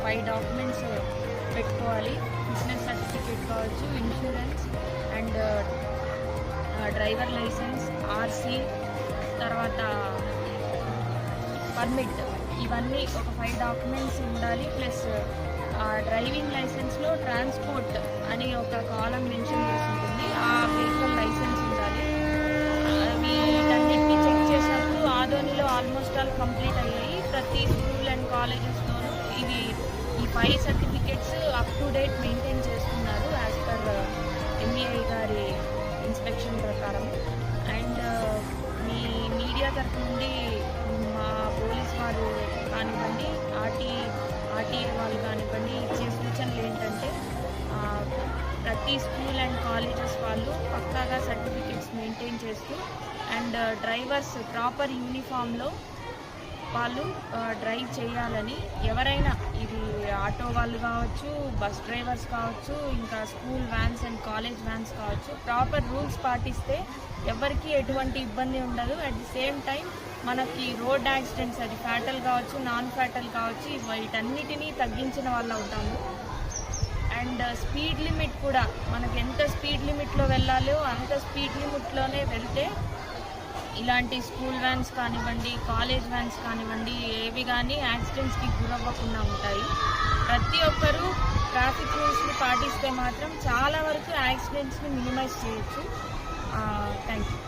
5 documents పెట్టుకోవాలి. Fitness certificate కావచ్చు, insurance and driver licence, RC, తర్వాత పర్మిట్, ఇవన్నీ ఒక 5 డాక్యుమెంట్స్ ఉండాలి. ప్లస్ డ్రైవింగ్ లైసెన్స్లో ట్రాన్స్పోర్ట్ అని ఒక కాలం మెన్షన్ చేసి ఉంటుంది, ఆ వెహికల్ లైసెన్స్ ఉండాలి. వీటన్నిటిని చెక్ చేసినప్పుడు ఆదోనిలో ఆల్మోస్ట్ ఆల్ కంప్లీట్ అయ్యాయి. ప్రతి స్కూల్ అండ్ కాలేజెస్లోనూ ఈ 5 certificates up to date maintain చేస్తున్నారు యాజ్ పర్ ఎంఈఐ గారి ఇన్స్పెక్షన్ ప్రకారం. అండ్ మీ మీడియా తరఫు నుండి మా పోలీస్ వారు కానివ్వండి, ఆర్టీఏ వాళ్ళు కానివ్వండి ఇచ్చే సూచనలు ఏంటంటే, ప్రతి స్కూల్ అండ్ కాలేజెస్ వాళ్ళు పక్కాగా సర్టిఫికేట్స్ మెయింటైన్ చేస్తూ అండ్ డ్రైవర్స్ ప్రాపర్ యూనిఫామ్లో వాళ్ళు డ్రైవ్ చేయాలని, ఎవరైనా ఇది ఆటో వాళ్ళు కావచ్చు, బస్ డ్రైవర్స్ కావచ్చు, ఇంకా school vans and college vans కావచ్చు, ప్రాపర్ రూల్స్ పాటిస్తే ఎవరికి ఎటువంటి ఇబ్బంది ఉండదు. అట్ ది సేమ్ టైం మనకి రోడ్ యాక్సిడెంట్స్, అది ఫ్యాటల్ కావచ్చు, నాన్ ఫ్యాటల్ కావచ్చు, వీటన్నిటినీ తగ్గించిన వాళ్ళు అవుతాము. అండ్ స్పీడ్ లిమిట్ కూడా మనకు ఎంత స్పీడ్ లిమిట్లో వెళ్ళాలో అంత స్పీడ్ లిమిట్లోనే వెళ్తే ఇలాంటి స్కూల్ వ్యాన్స్ కానివ్వండి, కాలేజ్ వ్యాన్స్ కానివ్వండి, ఏవి కానీ యాక్సిడెంట్స్కి గురవ్వకుండా ఉంటాయి. ప్రతి ఒక్కరూ ట్రాఫిక్ రూల్స్ని పాటిస్తే మాత్రం చాలా వరకు యాక్సిడెంట్స్ని మినిమైజ్ చేయొచ్చు. Thank you.